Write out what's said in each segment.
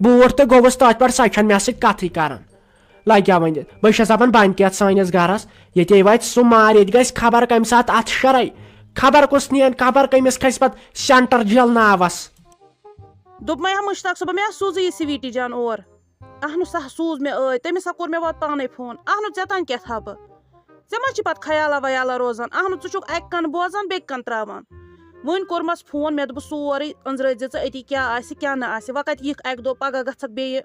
بوٗٹھ تہٕ گوٚوُس تٔتھۍ پٮ۪ٹھ سۄ چھَنہٕ مےٚ سۭتۍ کتھٕے کران لگیا ؤنِتھ بہٕ چھَس دپان بنہِ کیٛاہ سٲنِس گرس ییٚتے واتہِ سُہ مار ییٚتہِ گژھِ خبر کمہِ ساتہٕ اتھ شرے خبر کُس نِیَن خبر کٔمِس کھسہِ پتہٕ سینٹر جیل ناوس دوٚپ مےٚ مُشتاق صٲبا مےٚ سوٗزٕے یہِ سویٖٹی جان اور اہنو سۄ سوٗز مےٚ تٔمِس ہا کوٚر مےٚ واتہٕ پانے فون اہنو ژےٚ تانۍ کیٛاہ تھاو بہٕ ژےٚ ما چھِ پتہٕ خیالا ویالا روزان اہنو ژٕ چھُکھ اکہِ کنہٕ بوزان بیٚکہِ کنہٕ تراوان وۄنۍ کوٚرمس فون مےٚ دوٚپُس سورُے أنٛزرٲے زِ ژٕ أتی کیٛاہ آسہِ کیٛاہ نہٕ آسہِ وۄنۍ کتہِ یِکھ اکہِ دۄہ پگاہ گژھکھ بیٚیہِ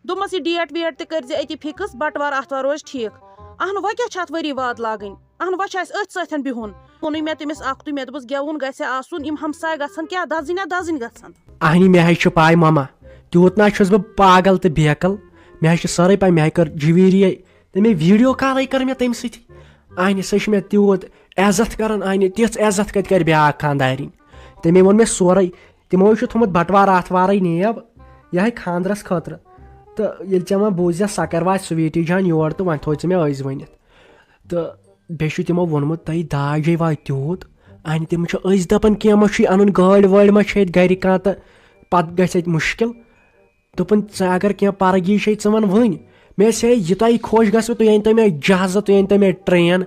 دوٚپمس یہِ ڈیٹ ویٹ تہِ کٔرۍ زِ أتی فِکٕس بٹوار آتھوار روزِ ٹھیٖک اہنو وۄنۍ کیٛاہ چھِ اتھ ؤری واد لاگٕنۍ اہنو وۄنۍ چھُ اسہِ أتھۍ سۭتۍ بِہُن ووٚنُے مےٚ تٔمِس اکھتُے مےٚ دوٚپُس گٮ۪وُن گژھِ آسُن یِم ہمساے گژھن کیٛاہ دزٕنۍ یا دزٕنۍ گژھن اہنی مےٚ حظ چھِ پاے مما تیوٗت نہ چھُس بہٕ پاگل تہٕ بیکل مےٚ حظ چھِ سٲرٕے پاے مےٚ کٔر جویٖری تٔمۍ ویٖڈیو کالٕے کٔر مےٚ تمہِ سۭتۍ اہنہِ سۄ چھِ مےٚ تیوٗت عزت کران اہنہِ تِژھ عزت کتہِ کرِ بیاکھ خانٛدارِنۍ تٔمۍ ووٚن مےٚ سورُے تِمو چھُ تھوٚمُت بٹوار آتھوارٕے نیب یِہے خانٛدرس خٲطرٕ تہٕ ییٚلہِ ژےٚ وۄنۍ بوٗزِتھ سۄ کر واتہِ سویٖٹی جان یور تہٕ وۄنۍ تھوٚو ژٕ مےٚ أزۍ ؤنِتھ تہٕ بیٚیہِ چھُ تِمو ووٚنمُت تۄہہِ داجے واتہِ تیوٗت اہنہِ تِم چھِ أزۍ دپان کینٛہہ ما چھُے انُن گٲڑۍ وٲڑۍ ما چھِ ییٚتہِ گرِ کانٛہہ تہٕ پتہٕ گژھِ اَتہِ مُشکِل دوٚپُن ژٕ اگر کینٛہہ پرگی چھے ژٕ وَن وٕنۍ مےٚ ٲسۍ ہے یہِ تۄہہِ خۄش گژھوٕ تُہۍ أنۍتو مےٚ جہازٕ تُہۍ أنۍتو مےٚ ٹرین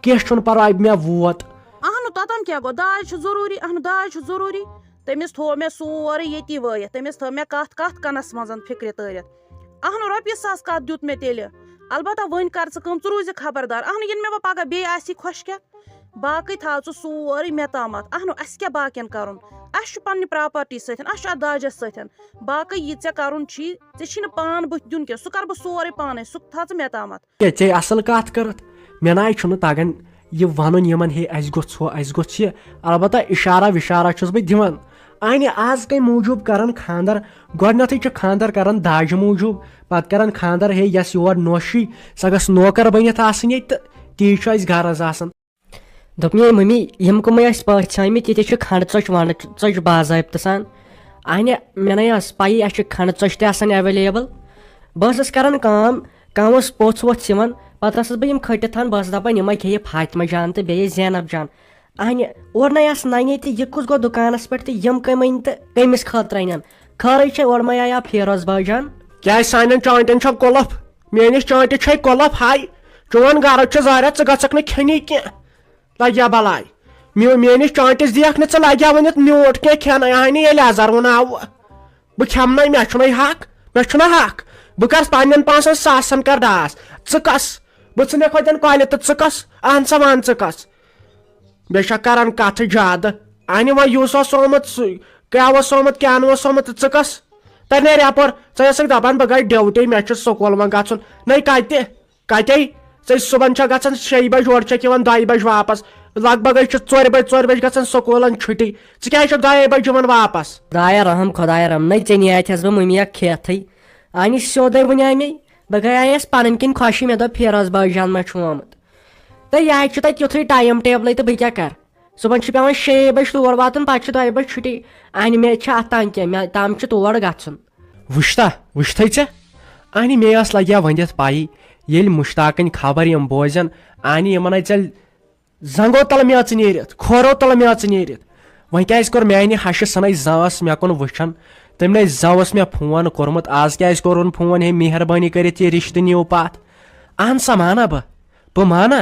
کینٛہہ چھُنہٕ پرواے مےٚ ووت اہنو توٚتام کیٛاہ گوٚو داج چھُ ضروٗری اہنو داج چھُ ضروٗری تٔمِس تھوٚو مےٚ سورُے ییٚتی وٲیِتھ تٔمِس تھٲو مےٚ کتھ کنس منٛز فِکرِ تٲرِتھ اہنو رۄپیہِ ساس کتھ دیُت مےٚ تیٚلہِ البتہ وۄنۍ کر ژٕ کٲم ژٕ روٗزِ خبردار اہنو ییٚلہِ مےٚ وۄنۍ پگاہ بیٚیہِ آسی خۄش کیٛاہ باقٕے تھاو ژٕ سورُے مےٚ تامتھ اہنو اسہِ کیٛاہ باقین کرُن اسہِ چھُ پننہِ پراپرٹی سۭتۍ اسہِ چھُ اتھ داجس سۭتۍ باقٕے یہِ ژےٚ کرُن چھی ژےٚ چھی نہٕ پان بٕتھِ دیُن کینٛہہ سُہ کر بہٕ سورُے پانے سُہ تھاو ژٕ مےٚ تامتھ ژےٚ اصل کتھ کٔرٕتھ مےٚ نہ چھُنہٕ تگان یہِ ونُن یِمن ہے اسہِ گوٚژھ ہُہ اسہِ گوٚژھ یہِ البتہ اشارہ وشارہ چھُس بہٕ دِوان اَنہِ آز کمہِ موٗجوٗب کران خانٛدر گۄڈٕنیتھٕے چھِ خانٛدر کران داجہِ موٗجوٗب پتہٕ کران خانٛدر ہے یۄس یور نوشی سۄ گٔژھ نوکر بٔنِتھ آسٕنۍ ییٚتہِ تہٕ تی چھُ اسہِ غرض آسان دوٚپ مے مٔمی یِم کٕمٕے ٲسۍ پٲژھٲمٕتۍ ییٚتہِ چھِ کھنڈٕ ژۄچ وَنڈٕ ژۄچ باضٲبطہٕ سان اَنہِ مےٚ نَے ٲس پَیی اَسہِ چھِ کھنڈٕ ژۄچ تہِ آسان ایویلیبل بہٕ ٲسٕس کران کٲم کانٛہہ اوس پوٚژھ ووٚژھ یِوان پتہٕ ٲسٕس بہٕ یِم کھٔٹِتھ تھاوان بہٕ ٲسٕس دپان یِمے کھیٚیہِ فاطمہ جان تہٕ بیٚیہِ زینب جان اَنہِ اورٕ نَے آسہٕ نَنہِ تہِ یہِ کُس گوٚو دُکانس پٮ۪ٹھ تہٕ یِم کٔمۍ أنۍ تہٕ کٔمِس خٲطرٕ أنٮ۪ن خٲرٕے چھِ اورٕ مے آیا فیروز باے جان کیٛازِ سانٮ۪ن چانٹٮ۪ن چھےٚ کۄلف میٲنِس چانٹہِ چھے کۄلف ہاے چون گرٕ چھُ زاریا ژٕ گژھکھ نہٕ کھٮ۪نی کینٛہہ لگیا بلاے میٲنِس چانٹِس دِیکھ نہٕ ژٕ لگیا ؤنِتھ میوٗٹھ کینٛہہ کھٮ۪ناونہِ ییٚلہِ اظہر آو بہٕ کھٮ۪منَے مےٚ چھُنَے حق مےٚ چھُنہ حق بہٕ کر پننٮ۪ن پونٛسن ساسن کر ڈاس ژٕ کس بہٕ ژٕ مےٚ کھۄتٮ۪ن کۄلہِ تہٕ ژٕ کس اہن سا ون ژٕ کس بیٚیہِ چھکھ کران کتھٕ زیادٕ انہِ وۄنۍ یُس اوس سومُت کیٛاہ اوس سومُت کیٛاہ نہٕ اوس سومُت تہٕ ژٕ کس تۄہہِ نیرِ یپٲرۍ ژٕ ٲسٕکھ دپان بہٕ گٔے ڈیوٹی مےٚ چھُ سکوٗل وۄنۍ گژھُن نَے کتے ژٕ صُبحن چھےٚ گژھان 6 بجہِ اورٕ چھکھ یِوان 2 بجہِ واپس لگ بگ چھُ 4 بجہِ گژھان سکوٗلن چھُٹی ژٕ کیٛازِ چھُکھ 2 بجہِ یِوان واپس خۄدایا رحم خۄدایا رحم نَے ژےٚ نیاتھس بہٕ مٔمی اکھ کھیتھٕے اَنہِ سیوٚدُے وَنیٛاے مے بہٕ گٔیس پنٕنۍ کِنۍ خۄشی مےٚ دوٚپ فیروز باے جان ما چھُ آمُت تہٕ یہِ حظ چھُ تتہِ تیُتھُے ٹایم ٹیبلٕے تہٕ بہٕ کیٛاہ کرٕ صُبحن چھُ پیٚوان 6 بجہِ تور واتُن پتہٕ چھُ 2 بجہِ چھُٹی اَنہِ مےٚ چھِ اتھ تام کینٛہہ مےٚ تام چھُ تور گژھُن وٕچھتھٕے ژےٚ اَنہِ مےٚ ٲس لگیا ؤنِتھ پایی ییٚلہِ مُشتاقٕنۍ خبر یِم بوزن اَنہِ یِمن ژےٚ زنٛگو تل میژٕ نیٖرِتھ کھورو تل میژٕ نیٖرِتھ وۄنۍ کیٛازِ کوٚر میانہِ ہشہِ سنٕے زٲس مےٚ کُن وٕچھان تٔمۍ نے زوس مےٚ فون کوٚرمُت آز کیٛازِ کوٚرُن فون ہے مہربٲنی کٔرِتھ یہِ رِشتہٕ نِیو پتھ اہن سا مانا بہٕ مانا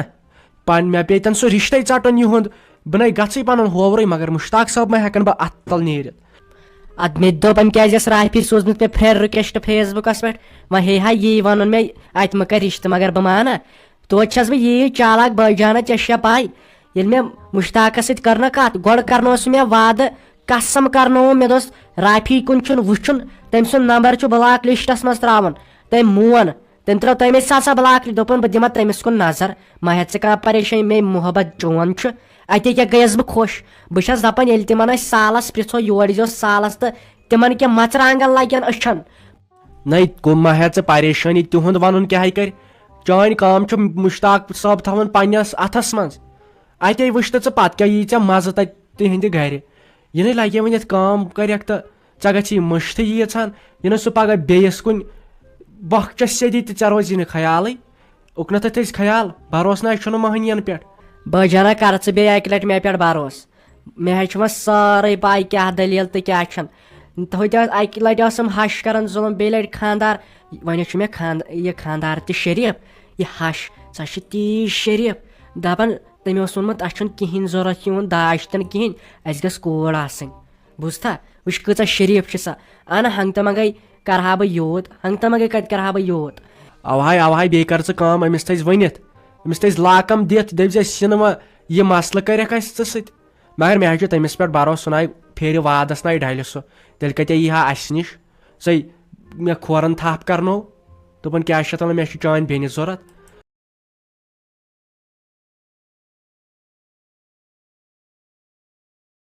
مےٚ پیٚتن سُہ رِشتے ژٹُن یِہُنٛد بہٕ نَے گژھٕے پنُن ہوورٕے مگر مُشتاق صٲب ما ہٮ۪کن بہٕ اتھ تل نیٖرِتھ ادٕ مےٚ تہِ دوٚپ کیٛازِ ٲس رافی سوٗزمُت مےٚ فرینڈ رِکویسٹ فیس بُکس پٮ۪ٹھ وۄنۍ ہے ہا یی ونُن مےٚ اتہِ مہ کر رِشتہٕ مگر بہٕ مانا توتہِ چھس بہٕ یی چالاک باے جانا ژےٚ چھےٚ پاے ییٚلہِ مےٚ مُشتاقس سۭتۍ کٔر نہ کتھ گۄڈٕ کرنوو سُہ مےٚ وعدٕ قسم کرنووُم مےٚ دوٚپُس رافی کُن چھُنہٕ وٕچھُن تٔمۍ سُنٛد نمبر چھُ بلاک لسٹس منٛز تراوُن تٔمۍ مون تٔمۍ ترٲو تمے ساتہٕ بلاک دوٚپُن بہٕ دِمہٕ تٔمِس کُن نظر ما ہٮ۪ژ ژٕ کانٛہہ پریشٲنی مے محبت چون چھُ اتے کیٛاہ گٔیس بہٕ خۄش بہٕ چھس دپان ییٚلہِ تِمن أسۍ سالس پرژھو یور ییٖزیو سالس تہٕ تِمن کیٛاہ مژرانٛگن لگن أچھن نَے ما ہےٚ ژٕ پریشٲنی تِہُنٛد ونُن کیٛاہ کرِ چٲنۍ کٲم چھُ مُشتاق صٲب تھاوان پننس اتھس منٛز اتے وٕچھ تہٕ ژٕ پتہٕ کیٛاہ یی ژےٚ مزٕ تتہِ تِہنٛدِ گرِ یہِ نَے لگہِ ؤنِتھ کٲم کرٮ۪کھ تہٕ ژےٚ گژھی مٔشتھٕے ییٖژہن یہِ نہٕ سُہ پگاہ بیٚیِس کُن بۄکچس سیٚدی تہٕ ژےٚ روزی نہٕ خیالٕے اُکنتھ تھٔیزِ خیال بروسہٕ نہ چھُنہٕ مٔہنِین پٮ۪ٹھ باے جانا کر ژٕ بیٚیہِ اکہِ لٹہِ مےٚ پٮ۪ٹھ بروسہٕ مےٚ حظ چھِ وۄنۍ سٲرٕے پاے کیٛاہ دٔلیٖل تہٕ کیٛاہ چھنہٕ ہوتہِ اَکہِ لٹہِ ٲسٕم ہش کران ظُلم بیٚیہِ لٹہِ خانٛدار وۄنۍ چھُ مےٚ یہِ خانٛدار تہِ شریٖف یہِ ہش سۄ چھِ تیٖژ شریٖف دپان تٔمۍ اوس ووٚنمُت اَسہِ چھُنہٕ کِہینۍ ضروٗرت یِہُنٛد داج تہِ نہٕ کِہینۍ اَسہِ گٔژھ کوٗر آسٕنۍ بوٗزتھا وٕچھ کۭژاہ شریٖف چھِ سۄ اہنہ ہنٛگتہٕ منٛگے کرٕ ہا بہٕ یوٗت ہنٛگتہٕ منٛگے کتہِ کرٕ ہا بہٕ یوٗت اَوہاے بیٚیہِ کر ژٕ کٲم أمِس تھٲیزِ ؤنِتھ أمِس تھٲیزِ لاکم دِتھ دٔپزٮ۪س یِنہٕ وۄنۍ یہِ مسلہٕ کٔرِکھ اَسہِ ژٕ سۭتۍ مگر مےٚ حظ چھُ تٔمِس پٮ۪ٹھ بروسہٕ سُہ ناے پھیرِ وادس ناے ڈلہِ سُہ تیٚلہِ کتے یی ہا اَسہِ نِش ژٕے مےٚ کھورن تھپھ کرنو دوٚپُن کیٛاہ چھِ اتھ ونان مےٚ چھِ چانہِ بیٚنہِ ضوٚرتھ